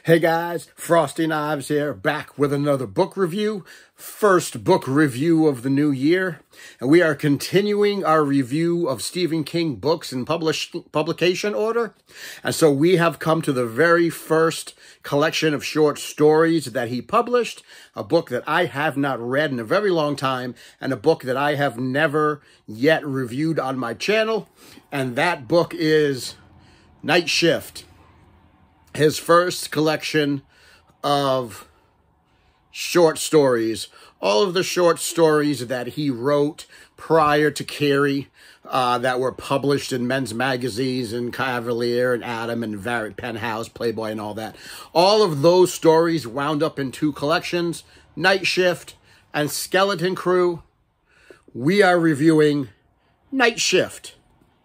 Hey guys, Frosty Knives here, back with another book review. First book review of the new year. And we are continuing our review of Stephen King books in publication order. And so we have come to the very first collection of short stories that he published. A book that I have not read in a very long time. And a book that I have never yet reviewed on my channel. And that book is Night Shift. His first collection of short stories, all of the short stories that he wrote prior to Carrie that were published in men's magazines and Cavalier and Adam and Varied Penthouse, Playboy and all that. All of those stories wound up in two collections, Night Shift and Skeleton Crew. We are reviewing Night Shift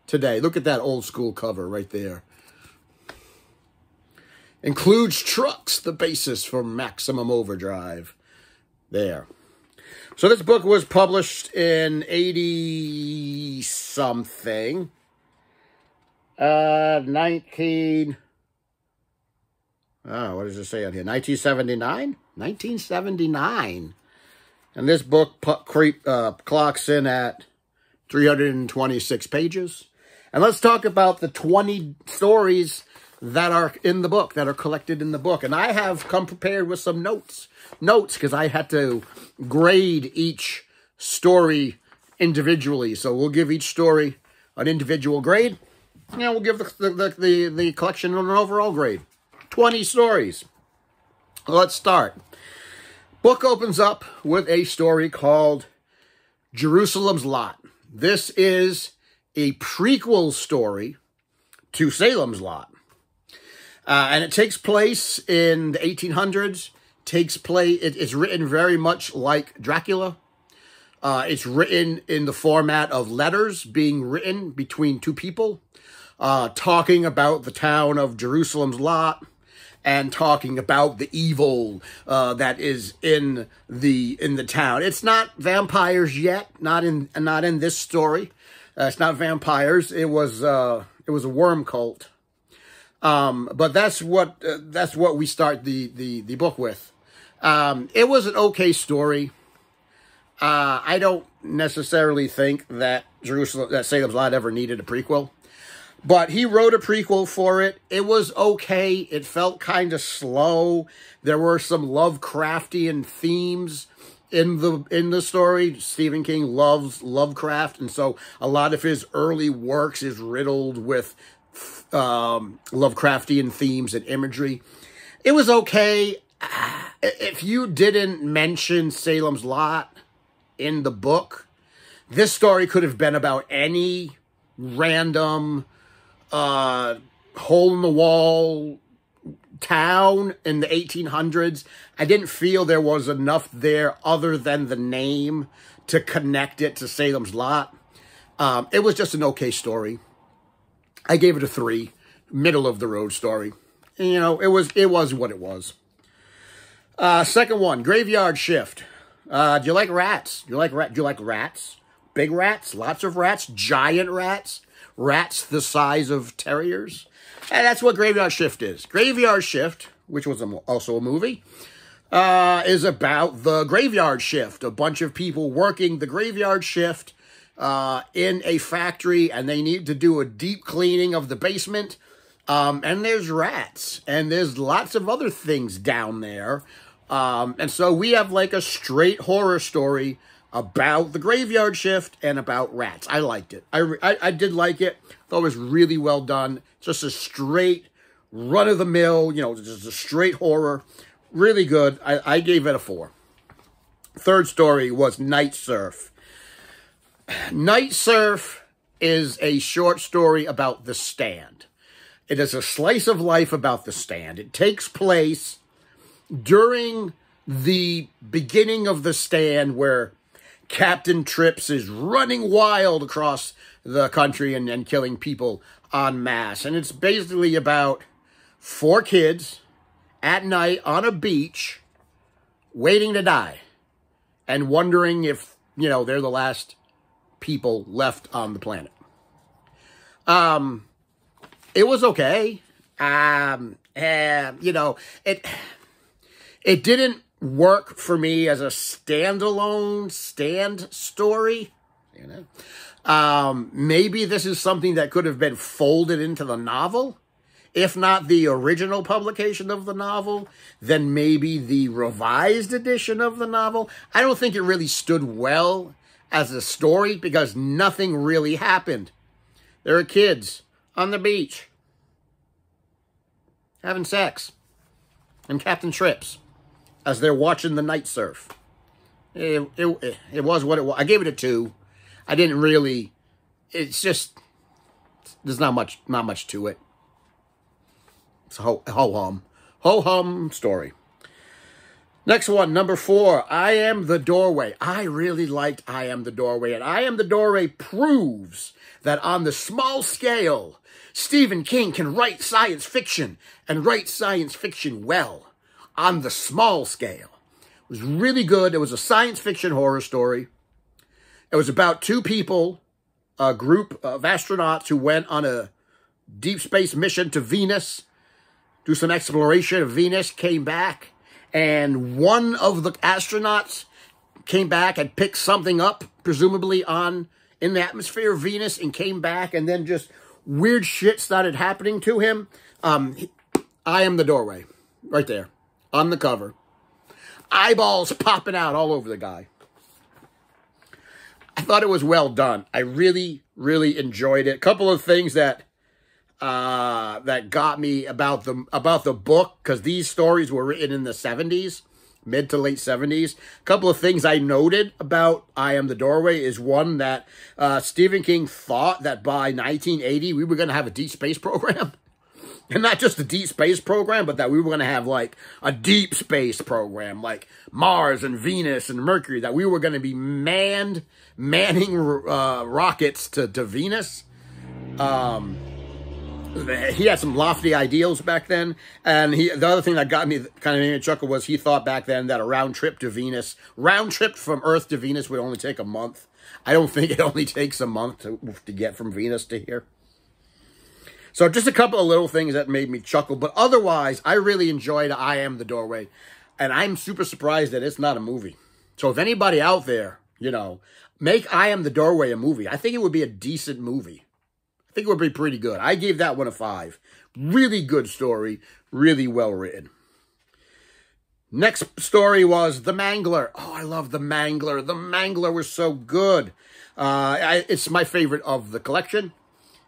today. Look at that old school cover right there. Includes trucks, the basis for Maximum Overdrive. There. So this book was published in 80-something. 19... Oh, what does it say on here? 1979? 1979. And this book clocks in at 326 pages. And let's talk about the 20 stories that are in the book, that are collected in the book. And I have come prepared with some notes because I had to grade each story individually. So we'll give each story an individual grade, and we'll give the collection an overall grade. 20 stories. Let's start. Book opens up with a story called Jerusalem's Lot. This is a prequel story to Salem's Lot. And it takes place in the 1800s. It's written very much like Dracula. It's written in the format of letters being written between two people, talking about the town of Jerusalem's Lot and talking about the evil that is in the town. It's not vampires yet, not in this story. It's not vampires. It was a worm cult. But that's what we start the book with. It was an okay story. I don't necessarily think that Salem's Lot ever needed a prequel, but he wrote a prequel for it. It was okay. It felt kind of slow. There were some Lovecraftian themes in the story. Stephen King loves Lovecraft, and so a lot of his early works is riddled with Lovecraftian themes and imagery. It was okay. If you didn't mention Salem's Lot in the book, this story could have been about any random hole-in-the-wall town in the 1800s. I didn't feel there was enough there other than the name to connect it to Salem's Lot. It was just an okay story. I gave it a 3, middle of the road story. You know, it was what it was. Second one, Graveyard Shift. Do you like rats? Do you like rats? Big rats? Lots of rats? Giant rats? Rats the size of terriers? And that's what Graveyard Shift is. Graveyard Shift, which was also a movie, is about the graveyard shift. A bunch of people working the graveyard shift in a factory, and they need to do a deep cleaning of the basement. And there's rats, and there's lots of other things down there. And so we have like a straight horror story about the graveyard shift and about rats. I liked it. I did like it. Thought it was really well done. Just a straight run-of-the-mill, just a straight horror. Really good. I gave it a 4. Third story was Night Surf. Night Surf is a short story about The Stand. It is a slice of life about The Stand. It takes place during the beginning of The Stand, where Captain Trips is running wild across the country and killing people en masse. And it's basically about 4 kids at night on a beach waiting to die and wondering if, they're the last people left on the planet. It was okay. And, you know, it didn't work for me as a standalone story, you know. Maybe this is something that could have been folded into the novel. If not the original publication of the novel, then maybe the revised edition of the novel. I don't think it really stood well as a story because nothing really happened. There are kids on the beach having sex and Captain Trips as they're watching the night surf. It was what it was. I gave it a 2. I didn't really, it's just, there's not much to it. It's a ho-hum story. Next one, number 4, I Am the Doorway. I really liked I Am the Doorway, and I Am the Doorway proves that on the small scale, Stephen King can write science fiction, and write science fiction well on the small scale. It was really good. It was a science fiction horror story. It was about 2 people, a group of astronauts who went on a deep space mission to Venus, do some exploration of Venus, came back, and one of the astronauts came back and picked something up, presumably in the atmosphere of Venus, and came back, and then just weird shit started happening to him. I Am the Doorway, right there, on the cover. Eyeballs popping out all over the guy. I thought it was well done. I really, really enjoyed it. A couple of things that got me about the book, because these stories were written in the 70s, mid to late 70s. A couple of things I noted about I Am the Doorway is, one, that Stephen King thought that by 1980 we were going to have a deep space program. And not just a deep space program, but that we were going to have like a deep space program, like Mars and Venus and Mercury, that we were going to be manning rockets to Venus. He had some lofty ideals back then, and the other thing that got me kind of made me chuckle was he thought back then that a round trip from Earth to Venus would only take a month. I don't think it only takes a month to get from Venus to here. So just a couple of little things that made me chuckle, but otherwise, I really enjoyed I Am the Doorway, and I'm super surprised that it's not a movie. So if anybody out there, you know, make I Am the Doorway a movie, I think it would be a decent movie. I think it would be pretty good. I gave that one a 5. Really good story. Really well written. Next story was The Mangler. Oh, I love The Mangler. The Mangler was so good. It's my favorite of the collection.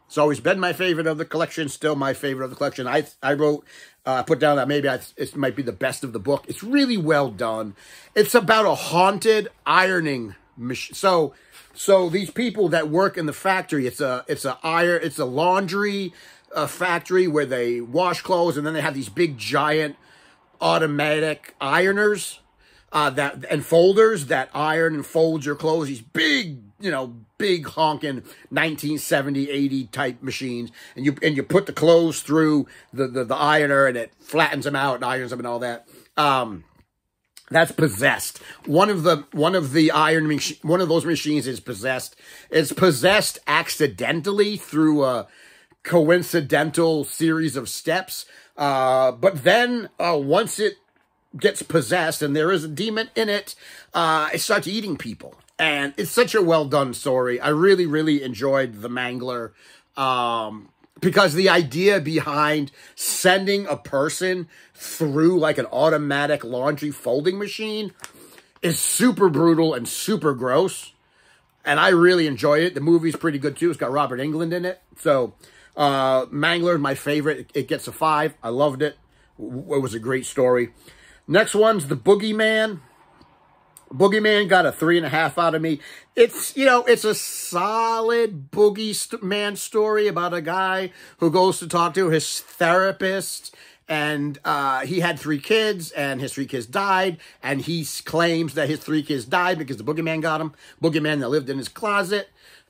It's always been my favorite of the collection. Still my favorite of the collection. I put down that maybe it might be the best of the book. It's really well done. It's about a haunted ironing machine. So these people that work in the factory, it's a laundry factory where they wash clothes, and then they have these big giant automatic ironers and folders that iron and fold your clothes. These big, big honking 1970, 80 type machines, and you put the clothes through the ironer, and it flattens them out and irons them and all that. That's possessed. One of those machines is possessed. It's possessed accidentally through a coincidental series of steps. But then once it gets possessed and there is a demon in it, it starts eating people. And it's such a well done story. I really, really enjoyed The Mangler. Because the idea behind sending a person through like an automatic laundry folding machine is super brutal and super gross. And I really enjoyed it. The movie's pretty good too. It's got Robert Englund in it. So Mangler, my favorite. It gets a 5. I loved it. It was a great story. Next one's The Boogeyman. Boogeyman got a 3.5 out of me. It's a solid boogeyman story about a guy who goes to talk to his therapist, and he had 3 kids, and his 3 kids died, and he claims that his 3 kids died because the boogeyman got him. Boogeyman that lived in his closet.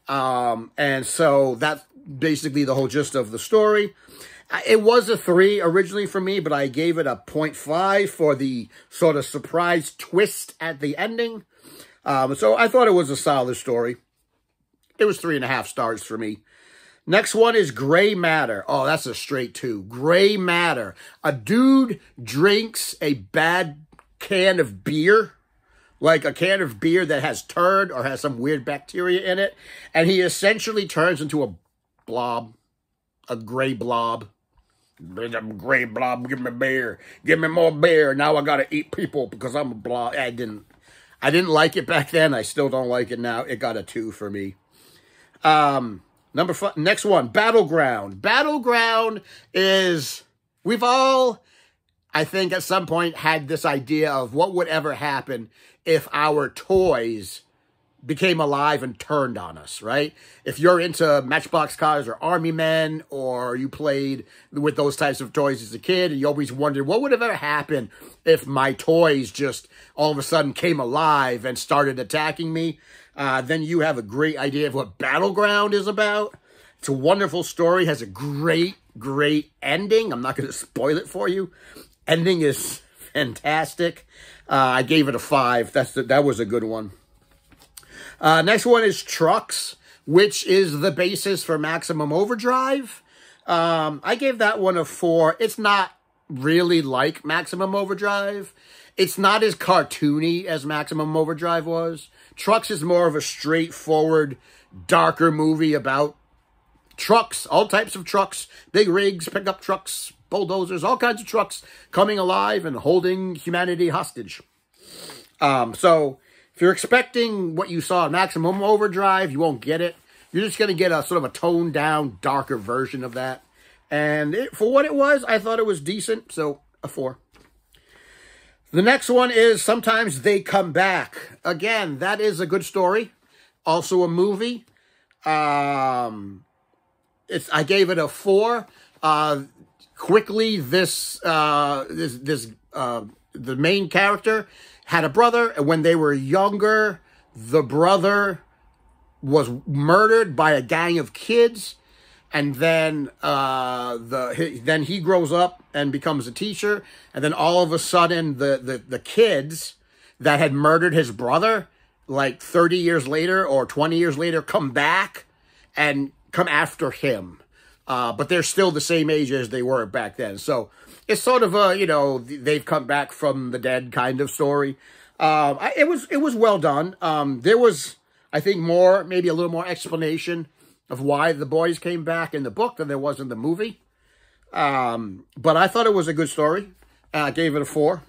And so that's basically the whole gist of the story. It was a 3 originally for me, but I gave it a 0.5 for the sort of surprise twist at the ending. So I thought it was a solid story. It was 3.5 stars for me. Next one is Gray Matter. Oh, that's a straight 2. Gray Matter. A dude drinks a bad can of beer, like a can of beer that has turd or has some weird bacteria in it, and he essentially turns into a blob, a gray blob. Gray blob, give me beer. Give me more beer. Now I gotta eat people because I'm a blob. I didn't like it back then. I still don't like it now. It got a 2 for me. Number 5, next one, Battleground. Battleground is, we've all, I think at some point had this idea of what would ever happen if our toys became alive and turned on us, right? If you're into Matchbox cars or Army Men, or you played with those types of toys as a kid, and you always wondered, what would have ever happened if my toys just all of a sudden came alive and started attacking me? Then you have a great idea of what Battleground is about. It's a wonderful story, has a great, great ending. I'm not going to spoil it for you. Ending is fantastic. I gave it a 5. That was a good one. Next one is Trucks, which is the basis for Maximum Overdrive. I gave that one a 4. It's not really like Maximum Overdrive. It's not as cartoony as Maximum Overdrive was. Trucks is more of a straightforward, darker movie about trucks, all types of trucks, big rigs, pickup trucks, bulldozers, all kinds of trucks coming alive and holding humanity hostage. So if you're expecting what you saw in Maximum Overdrive, you won't get it. You're just going to get a sort of a toned down, darker version of that. And for what it was, I thought it was decent, so a 4. The next one is Sometimes They Come Back. Again, that is a good story. Also a movie. I gave it a 4. Quickly, the main character had a brother, and when they were younger, the brother was murdered by a gang of kids. And then then he grows up and becomes a teacher. And then all of a sudden, the kids that had murdered his brother, like 30 years later or 20 years later, come back and come after him. But they're still the same age as they were back then. So it's sort of a, they've come back from the dead kind of story. It was well done. There was, I think, maybe a little more explanation of why the boys came back in the book than there was in the movie. But I thought it was a good story. I gave it a 4.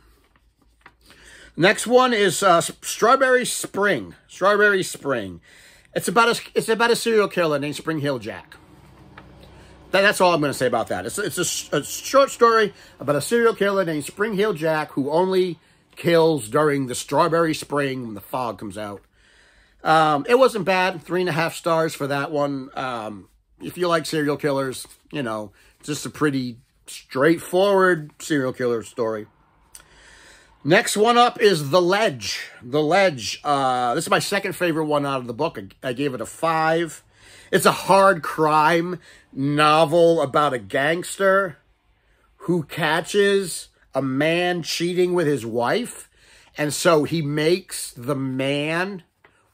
Next one is Strawberry Spring. Strawberry Spring. It's about a serial killer named Spring Hill Jack. That's all I'm going to say about that. It's a short story about a serial killer named Spring Hill Jack who only kills during the strawberry spring when the fog comes out. It wasn't bad. 3.5 stars for that one. If you like serial killers, just a pretty straightforward serial killer story. Next one up is The Ledge. The Ledge. This is my second favorite one out of the book. I gave it a 5. It's a hard crime novel about a gangster who catches a man cheating with his wife. And so he makes the man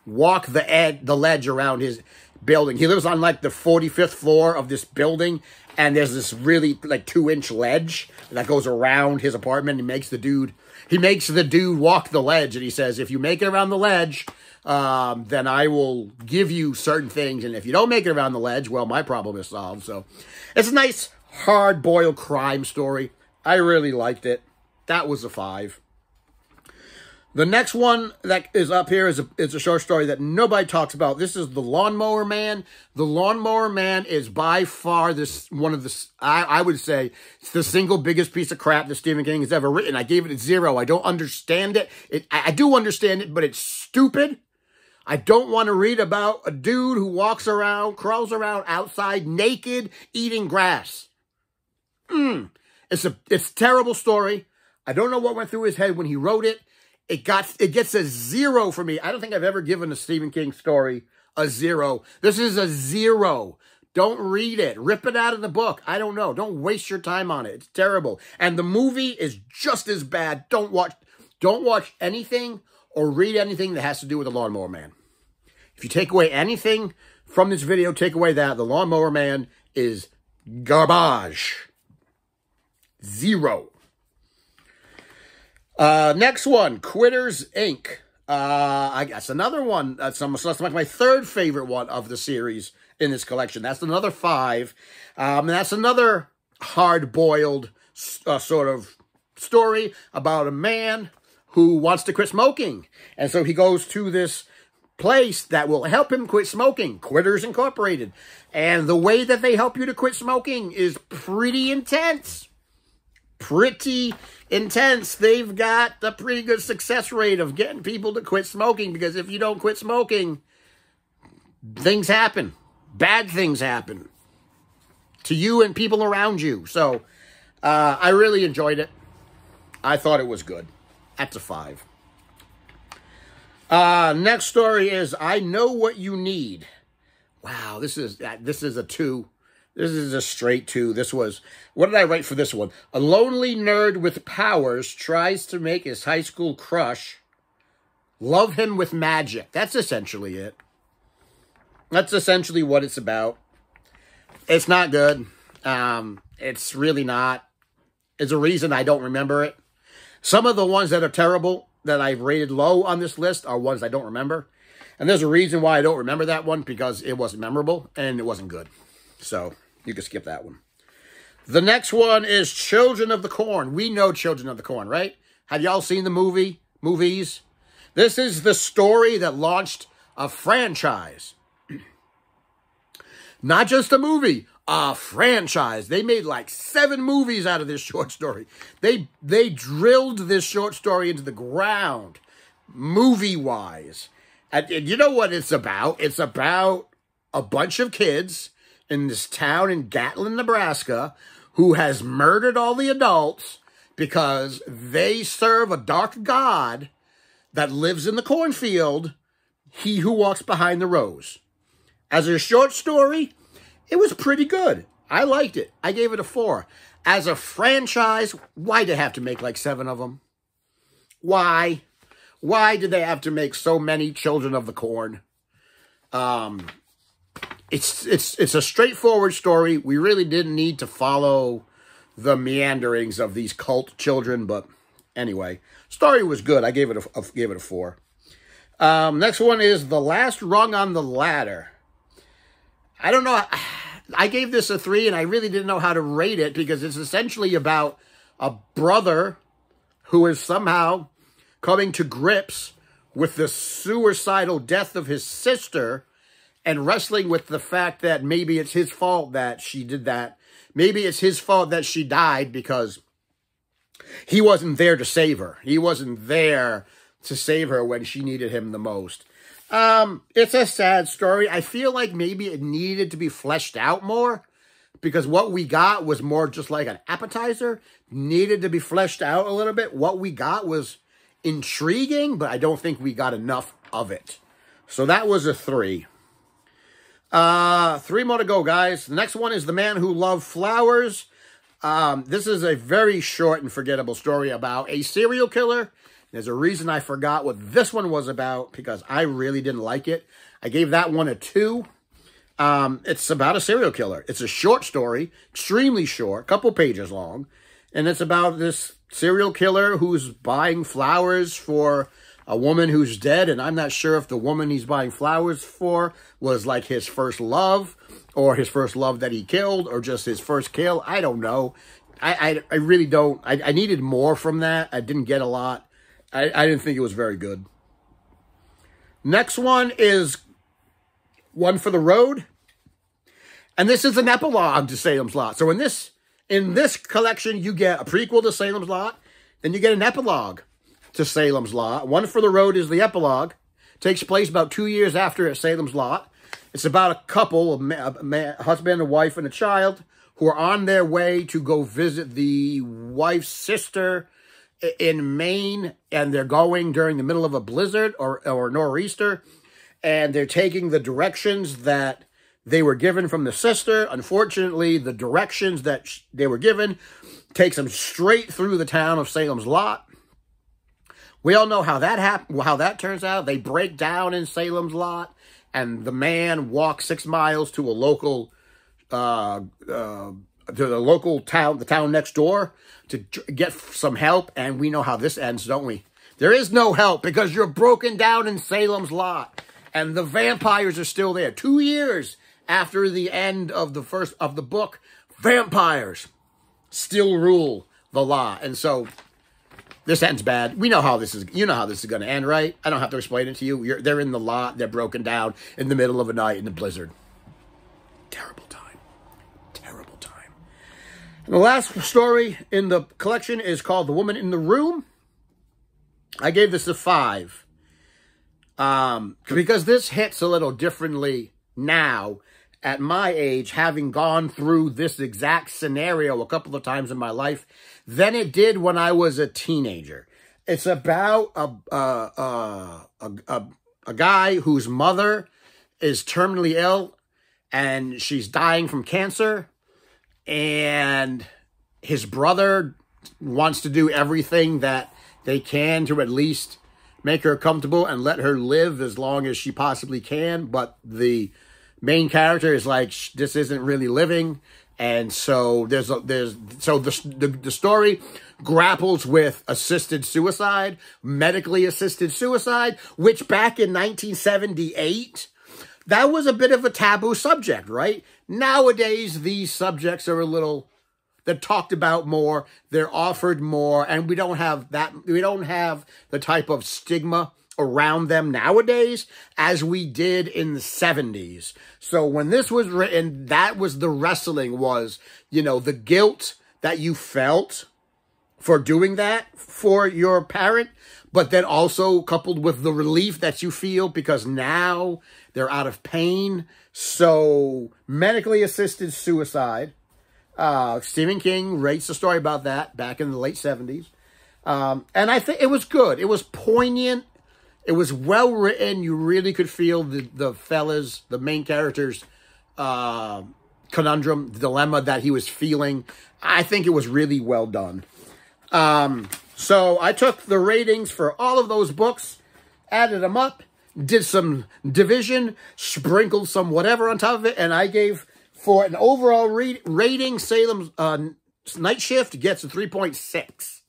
walk the ledge around his building. He lives on like the 45th floor of this building, and there's this really like 2-inch ledge that goes around his apartment. He makes the dude walk the ledge, and he says, if you make it around the ledge, then I will give you certain things, and if you don't make it around the ledge, well, my problem is solved. So it's a nice hard-boiled crime story. I really liked it. That was a 5. The next one that is up here is a short story that nobody talks about. This is The Lawnmower Man. The Lawnmower Man is by far I would say, it's the single biggest piece of crap that Stephen King has ever written. I gave it a 0. I don't understand it. I do understand it, but it's stupid. I don't want to read about a dude who crawls around outside naked, eating grass. It's a terrible story. I don't know what went through his head when he wrote it. It gets a 0 for me. I don't think I've ever given a Stephen King story a 0. This is a 0. Don't read it. Rip it out of the book. I don't know. Don't waste your time on it. It's terrible. And the movie is just as bad. Don't watch anything or read anything that has to do with The Lawnmower Man. If you take away anything from this video, take away that the Lawnmower Man is garbage. 0. Next one, Quitters, Inc. I guess another one. That's like my third favorite one of the series in this collection. That's another 5. And that's another hard-boiled sort of story about a man who wants to quit smoking. And so he goes to this place that will help him quit smoking, Quitters Incorporated. And the way that they help you to quit smoking is pretty intense. Pretty intense. They've got a pretty good success rate of getting people to quit smoking, because if you don't quit smoking, things happen. Bad things happen to you and people around you. So I really enjoyed it. I thought it was good. That's a 5. Next story is I Know What You Need. Wow, this is a 2. This is a straight 2. This was, what did I write for this one? A lonely nerd with powers tries to make his high school crush love him with magic. That's essentially it. That's essentially what it's about. It's not good. It's really not. There's a reason I don't remember it. Some of the ones that are terrible that I've rated low on this list are ones I don't remember. And there's a reason why I don't remember that one, because it wasn't memorable and it wasn't good. So you can skip that one. The next one is Children of the Corn. We know Children of the Corn, right? Have y'all seen the movies? This is the story that launched a franchise. Not just a movie, a franchise. They made like 7 movies out of this short story. They drilled this short story into the ground, movie-wise. And you know what it's about? It's about a bunch of kids in this town in Gatlin, Nebraska, who has murdered all the adults because they serve a dark god that lives in the cornfield, he who walks behind the rows. As a short story, it was pretty good. I liked it. I gave it a 4. As a franchise, why did they have to make like 7 of them? Why? Why did they have to make so many Children of the Corn? It's a straightforward story. We really didn't need to follow the meanderings of these cult children, but anyway, story was good. I gave it a 4. Next one is The Last Rung on the Ladder. I don't know. I gave this a 3, and I really didn't know how to rate it, because it's essentially about a brother who is somehow coming to grips with the suicidal death of his sister and wrestling with the fact that maybe it's his fault that she did that. Maybe it's his fault that she died because he wasn't there to save her. He wasn't there to save her when she needed him the most. It's a sad story. I feel like maybe it needed to be fleshed out more, because what we got was more just like an appetizer. Needed to be fleshed out a little bit. What we got was intriguing, but I don't think we got enough of it. So that was a 3. 3 more to go, guys. The next one is The Man Who Loved Flowers. This is a very short and forgettable story about a serial killer. There's a reason I forgot what this one was about, because I really didn't like it. I gave that one a 2. It's about a serial killer. It's a short story, extremely short, couple pages long. And it's about this serial killer who's buying flowers for a woman who's dead. And I'm not sure if the woman he's buying flowers for was like his first love, or his first love that he killed, or just his first kill. I don't know. I really don't. I needed more from that. I didn't get a lot. I didn't think it was very good. Next one is One for the Road. And this is an epilogue to Salem's Lot. So in this collection, you get a prequel to Salem's Lot, then you get an epilogue to Salem's Lot. One for the Road is the epilogue. Takes place about 2 years after Salem's Lot. It's about a couple, a husband, a wife, and a child, who are on their way to go visit the wife's sister in Maine, and they're going during the middle of a blizzard or nor'easter, and they're taking the directions that they were given from the sister. Unfortunately, the directions that they were given takes them straight through the town of Salem's Lot. We all know how that turns out. They break down in Salem's Lot, and the man walks 6 miles to a local, to the local town, the town next door, to get some help. And we know how this ends, don't we? There is no help because you're broken down in Salem's Lot, and the vampires are still there. 2 years after the end of the first of the book, vampires still rule the lot. And so this ends bad. We know how this is. You know how this is going to end, right? I don't have to explain it to you. They're in the lot. They're broken down in the middle of a night in the blizzard. Terrible time. Terrible time. And the last story in the collection is called The Woman in the Room. I gave this a 5. Because this hits a little differently now at my age, having gone through this exact scenario a couple of times in my life, than it did when I was a teenager. It's about a guy whose mother is terminally ill, and she's dying from cancer, and his brother wants to do everything that they can to at least make her comfortable and let her live as long as she possibly can, but the main character is like, this isn't really living. And so the story grapples with assisted suicide, medically assisted suicide, which back in 1978, that was a bit of a taboo subject, right? Nowadays, these subjects are they're talked about more, they're offered more, and we don't have the type of stigma around them nowadays as we did in the 70s. So when this was written, that was the wrestling, was, the guilt that you felt for doing that for your parent, but then also coupled with the relief that you feel because now they're out of pain. So medically assisted suicide. Stephen King writes a story about that back in the late 70s. And I think it was good. It was poignant. It was well written. You really could feel the main character's conundrum, dilemma that he was feeling. I think it was really well done. So I took the ratings for all of those books, added them up, did some division, sprinkled some whatever on top of it, and I gave, for an overall rating, Salem's Night Shift gets a 3.6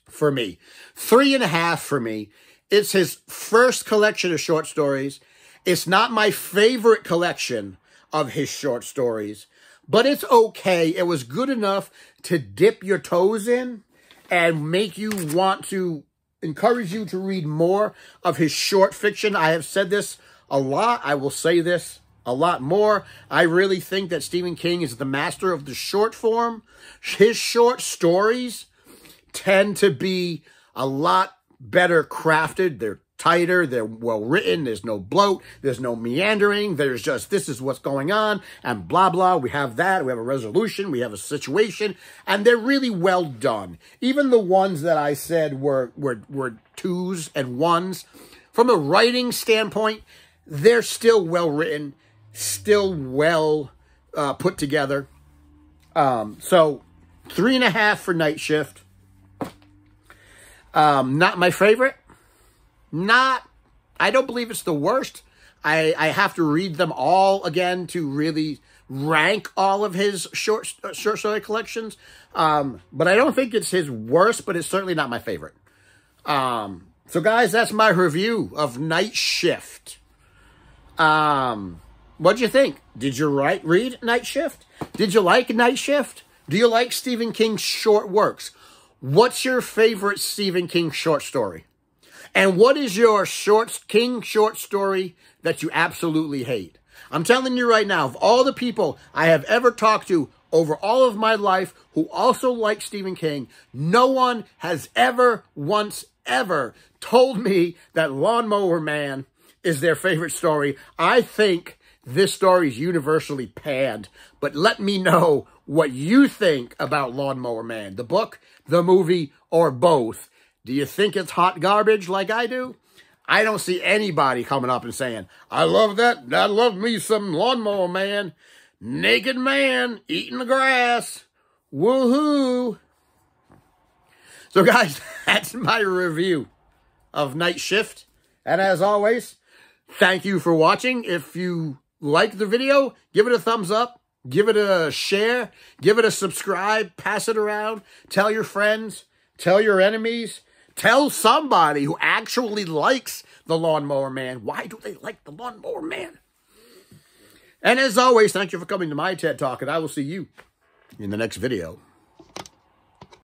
for me. 3.5 for me. It's his first collection of short stories. It's not my favorite collection of his short stories, but it's okay. It was good enough to dip your toes in and make you want to, encourage you to read more of his short fiction. I have said this a lot. I will say this a lot more. I really think that Stephen King is the master of the short form. His short stories tend to be a lot better crafted. They're tighter. They're well written. There's no bloat. There's no meandering. There's just, this is what's going on and blah, blah. We have that. We have a resolution. We have a situation. And they're really well done. Even the ones that I said were 2s and 1s, from a writing standpoint, they're still well written, still well put together. So 3.5 for Night Shift. Not my favorite. I don't believe it's the worst. I have to read them all again to really rank all of his short story collections. But I don't think it's his worst, but it's certainly not my favorite. So guys, that's my review of Night Shift. What'd you think? Did you read Night Shift? Did you like Night Shift? Do you like Stephen King's short works? What's your favorite Stephen King short story? And what is your King short story that you absolutely hate? I'm telling you right now, of all the people I have ever talked to over all of my life who also like Stephen King, no one has ever, once ever, told me that Lawnmower Man is their favorite story. I think this story is universally panned, but let me know what you think about Lawnmower Man, the book, the movie, or both. Do you think it's hot garbage like I do? I don't see anybody coming up and saying, I love that. I love me some Lawnmower Man. Naked man eating the grass. Woohoo. So guys, that's my review of Night Shift. And as always, Thank you for watching. If you liked the video, give it a thumbs up, give it a share, give it a subscribe, pass it around, tell your friends, tell your enemies, tell somebody who actually likes the Lawnmower Man. Why do they like the Lawnmower Man? And as always, thank you for coming to my TED Talk, and I will see you in the next video.